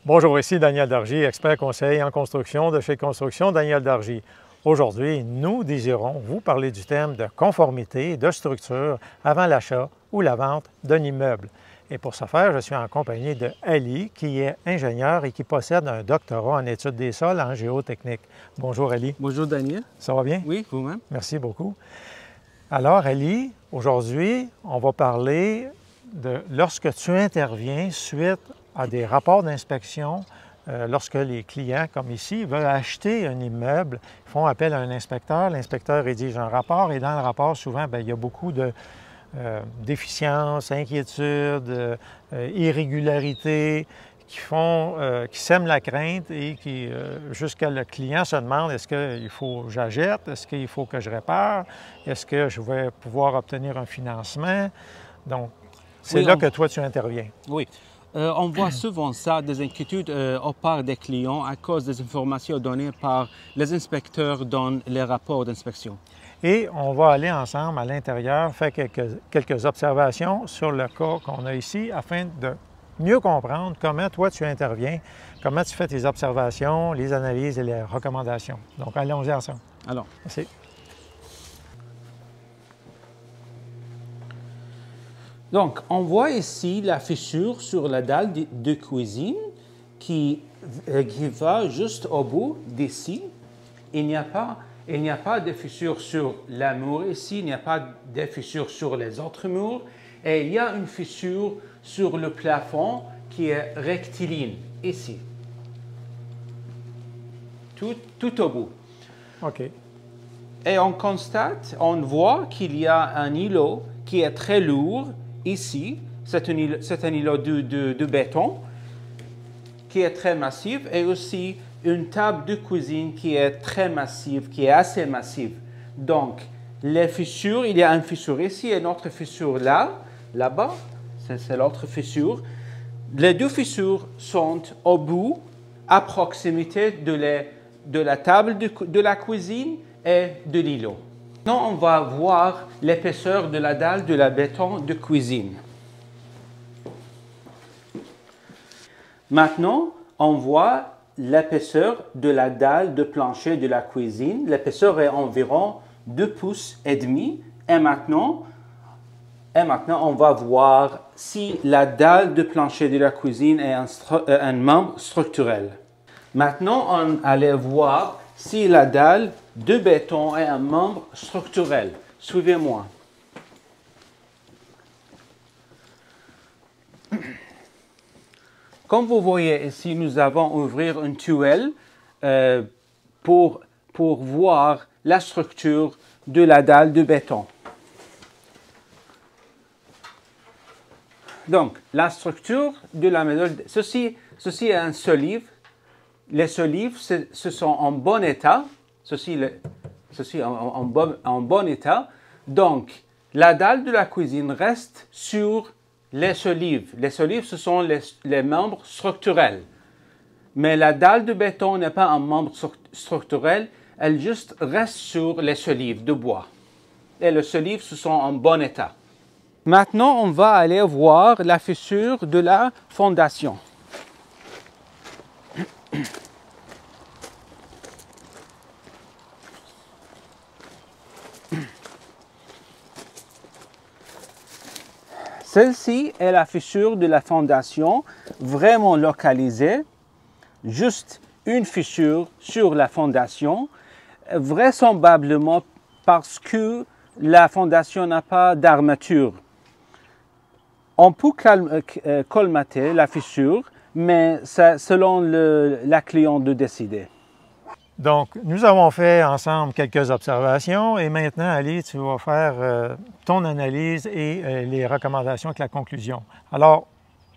Bonjour, ici Daniel Dargy, expert conseil en construction de chez Construction Daniel Dargy. Aujourd'hui, nous désirons vous parler du thème de conformité de structure avant l'achat ou la vente d'un immeuble. Et pour ce faire, je suis en compagnie de Ali, qui est ingénieur et qui possède un doctorat en études des sols en géotechnique. Bonjour Ali. Bonjour Daniel. Ça va bien? Oui, vous-même. Merci beaucoup. Alors Ali, aujourd'hui, on va parler de lorsque tu interviens suite à des rapports d'inspection, lorsque les clients, comme ici, veulent acheter un immeuble, ils font appel à un inspecteur, l'inspecteur rédige un rapport et dans le rapport, souvent, bien, il y a beaucoup de déficiences, inquiétudes, irrégularités qui sèment la crainte et qui, jusqu'à le client se demande est-ce qu'il faut que j'achète, est-ce qu'il faut que je répare, est-ce que je vais pouvoir obtenir un financement. Donc, c'est là que toi, tu interviens. Oui. On voit souvent ça, des inquiétudes au part des clients à cause des informations données par les inspecteurs dans les rapports d'inspection. Et on va aller ensemble à l'intérieur, faire quelques observations sur le cas qu'on a ici afin de mieux comprendre comment toi tu interviens, comment tu fais tes observations, les analyses et les recommandations. Donc, allons-y ensemble. Alors, merci. Donc, on voit ici la fissure sur la dalle de cuisine qui va juste au bout d'ici. Il n'y a pas de fissure sur la mur ici, il n'y a pas de fissure sur les autres murs. Et il y a une fissure sur le plafond qui est rectiligne ici. Tout au bout. OK. Et on voit qu'il y a un îlot qui est très lourd ici. C'est un îlot de béton qui est très massif et aussi une table de cuisine qui est très massive, qui est assez massive. Donc, les fissures, il y a une fissure ici et une autre fissure là-bas. C'est l'autre fissure. Les deux fissures sont au bout, à proximité de la table de la cuisine et de l'îlot. Maintenant, on va voir l'épaisseur de la dalle de la béton de cuisine. Maintenant, on voit l'épaisseur de la dalle de plancher de la cuisine. L'épaisseur est environ 2,5 pouces. Et maintenant, on va voir si la dalle de plancher de la cuisine est un membre structurel. Maintenant, on allait voir si la dalle de béton est un membre structurel. Suivez-moi. Comme vous voyez ici, nous avons ouvert une tuile pour voir la structure de la dalle de béton. Donc, la structure de la maison, ceci est un solive. Les solives, ce sont en bon état. Ceci en bon état. Donc, la dalle de la cuisine reste sur les solives. Les solives, ce sont les membres structurels. Mais la dalle de béton n'est pas un membre structurel. Elle juste reste sur les solives de bois. Et les solives, ce sont en bon état. Maintenant, on va aller voir la fissure de la fondation. Celle-ci est la fissure de la fondation, vraiment localisée, juste une fissure sur la fondation, vraisemblablement parce que la fondation n'a pas d'armature. On peut colmater la fissure, mais c'est selon la cliente de décider. Donc, nous avons fait ensemble quelques observations et maintenant, Ali, tu vas faire ton analyse et les recommandations avec la conclusion. Alors,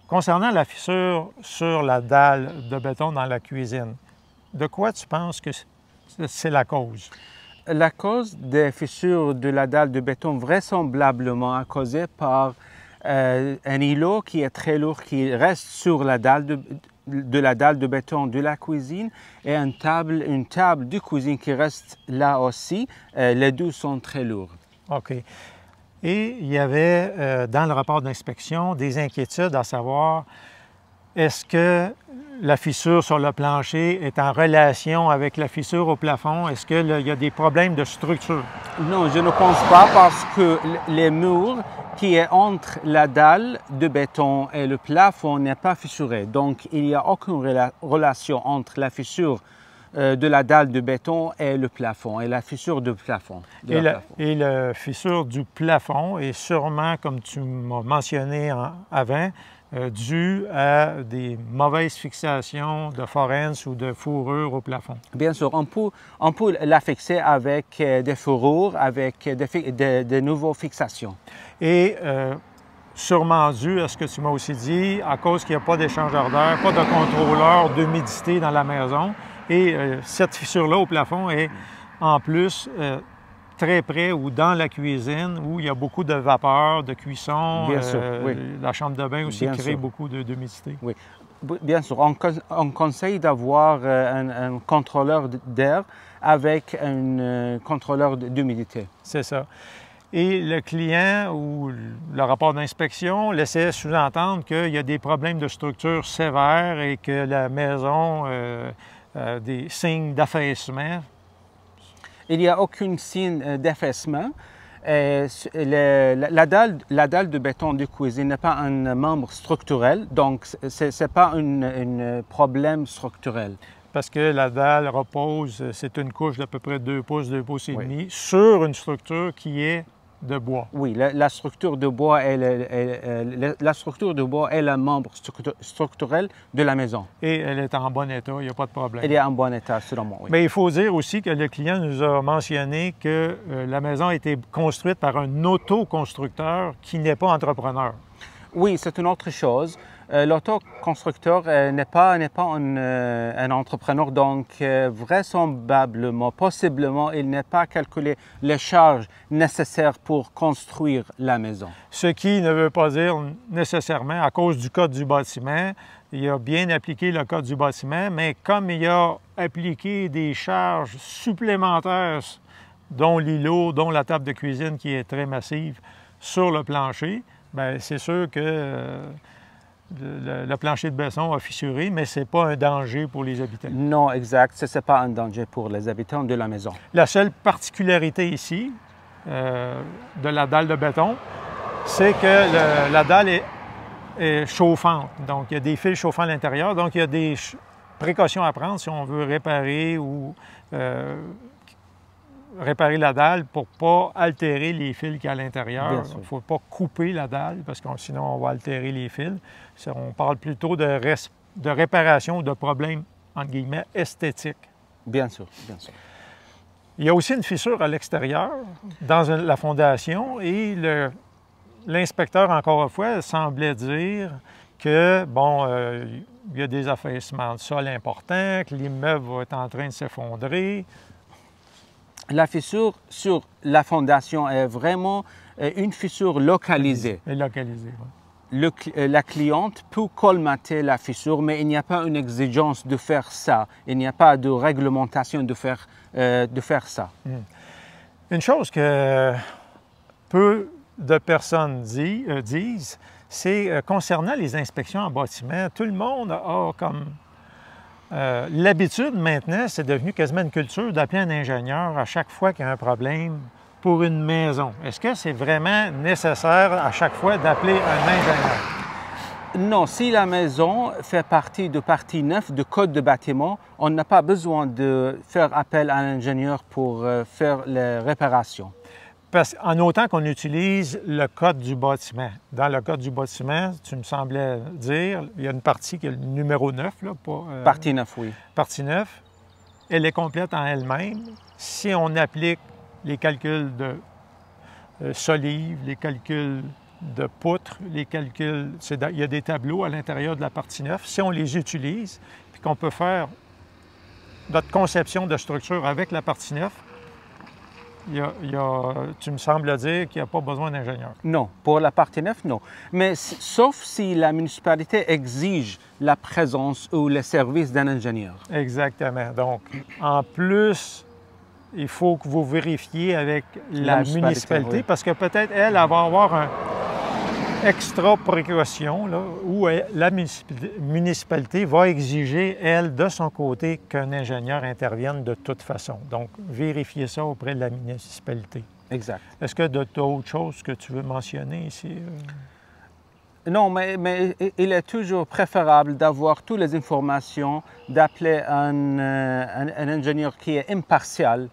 concernant la fissure sur la dalle de béton dans la cuisine, de quoi tu penses que c'est la cause? La cause des fissures de la dalle de béton vraisemblablement est causée par un îlot qui est très lourd, qui reste sur la dalle de la dalle de béton de la cuisine et une table de cuisine qui reste là aussi. Les deux sont très lourds. OK. Et il y avait dans le rapport d'inspection des inquiétudes à savoir est-ce que la fissure sur le plancher est en relation avec la fissure au plafond? Est-ce qu'il y a des problèmes de structure? Non, je ne pense pas parce que les murs qui est entre la dalle de béton et le plafond n'est pas fissuré. Donc, il n'y a aucune relation entre la fissure de la dalle de béton et le plafond, et la fissure du plafond. Et la fissure du plafond est sûrement, comme tu m'as mentionné avant, due à des mauvaises fixations de forens ou de fourrure au plafond. Bien sûr, on peut la fixer avec des fourrures, avec de nouvelles fixations. Et sûrement dû à ce que tu m'as aussi dit, à cause qu'il n'y a pas d'échangeur d'air, pas de contrôleur d'humidité dans la maison. Et cette fissure-là au plafond est en plus très près ou dans la cuisine où il y a beaucoup de vapeur, de cuisson. Bien sûr, oui. La chambre de bain aussi Bien crée sûr. beaucoup d'humidité. Oui, bien sûr. On conseille d'avoir un contrôleur d'air avec un contrôleur d'humidité. C'est ça. Et le client ou le rapport d'inspection laissait sous-entendre qu'il y a des problèmes de structure sévères et que la maison des signes d'affaissement. Il n'y a aucun signe d'affaissement. La dalle de béton de cuisine n'est pas un membre structurel, donc ce n'est pas un problème structurel. Parce que la dalle repose, c'est une couche d'à peu près 2 pouces et demi sur une structure qui est de bois. Oui, la structure de bois est le membre structurel de la maison. Et elle est en bon état, il n'y a pas de problème. Elle est en bon état, selon moi, oui. Mais il faut dire aussi que le client nous a mentionné que la maison a été construite par un autoconstructeur qui n'est pas entrepreneur. Oui, c'est une autre chose. L'autoconstructeur n'est pas un entrepreneur, donc vraisemblablement, possiblement, il n'a pas calculé les charges nécessaires pour construire la maison. Ce qui ne veut pas dire nécessairement, à cause du code du bâtiment, il a bien appliqué le code du bâtiment, mais comme il a appliqué des charges supplémentaires, dont l'îlot, dont la table de cuisine qui est très massive, sur le plancher, bien, c'est sûr que le plancher de béton a fissuré, mais ce n'est pas un danger pour les habitants. Non, exact. Ce n'est pas un danger pour les habitants de la maison. La seule particularité ici de la dalle de béton, c'est que la dalle est chauffante. Donc, il y a des fils chauffants à l'intérieur. Donc, il y a des précautions à prendre si on veut réparer ou réparer la dalle pour ne pas altérer les fils qu'il y a à l'intérieur. Il ne faut pas couper la dalle parce que sinon on va altérer les fils. On parle plutôt de réparation ou de problèmes, entre guillemets, esthétiques. Bien sûr, bien sûr. Il y a aussi une fissure à l'extérieur, dans la fondation, et l'inspecteur, encore une fois, semblait dire que, bon, il y a des affaissements de sol importants, que l'immeuble va être en train de s'effondrer. La fissure sur la fondation est vraiment une fissure localisée. Localisée, oui. La cliente peut colmater la fissure, mais il n'y a pas une exigence de faire ça. Il n'y a pas de réglementation de faire ça. Une chose que peu de personnes disent, c'est concernant les inspections en bâtiment, tout le monde a comme l'habitude maintenant, c'est devenu quasiment une culture d'appeler un ingénieur à chaque fois qu'il y a un problème pour une maison. Est-ce que c'est vraiment nécessaire à chaque fois d'appeler un ingénieur? Non, si la maison fait partie de partie 9 du code de bâtiment, on n'a pas besoin de faire appel à un ingénieur pour faire les réparations. En autant qu'on utilise le code du bâtiment. Dans le code du bâtiment, tu me semblais dire, il y a une partie qui est le numéro 9. Là, partie 9, oui. Partie 9. Elle est complète en elle-même. Si on applique les calculs de solives, les calculs de poutres, les calculs... il y a des tableaux à l'intérieur de la partie 9. Si on les utilise, puis qu'on peut faire notre conception de structure avec la partie 9, tu me sembles dire qu'il n'y a pas besoin d'ingénieur. Non, pour la partie 9, non. Mais sauf si la municipalité exige la présence ou le service d'un ingénieur. Exactement. Donc, en plus, il faut que vous vérifiez avec la municipalité oui. parce que peut-être elle va avoir extra précaution là, où la municipalité va exiger, elle, de son côté, qu'un ingénieur intervienne de toute façon. Donc, vérifiez ça auprès de la municipalité. Exact. Est-ce que tu as d'autres choses que tu veux mentionner ici? Non, mais il est toujours préférable d'avoir toutes les informations, d'appeler un ingénieur qui est impartial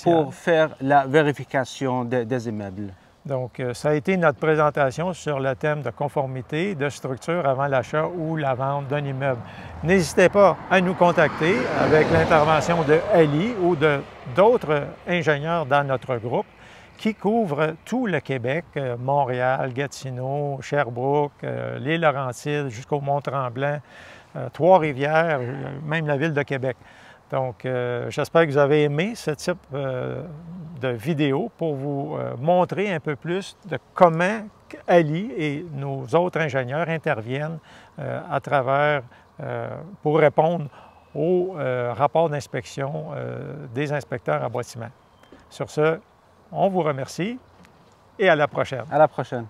pour faire la vérification des immeubles. Donc, ça a été notre présentation sur le thème de conformité de structure avant l'achat ou la vente d'un immeuble. N'hésitez pas à nous contacter avec l'intervention de Ali ou d'autres ingénieurs dans notre groupe qui couvrent tout le Québec, Montréal, Gatineau, Sherbrooke, les Laurentides jusqu'au Mont-Tremblant, Trois-Rivières, même la ville de Québec. Donc, j'espère que vous avez aimé ce type de vidéo pour vous montrer un peu plus de comment Ali et nos autres ingénieurs interviennent à travers, pour répondre aux rapports d'inspection des inspecteurs en bâtiment. Sur ce, on vous remercie et à la prochaine. À la prochaine.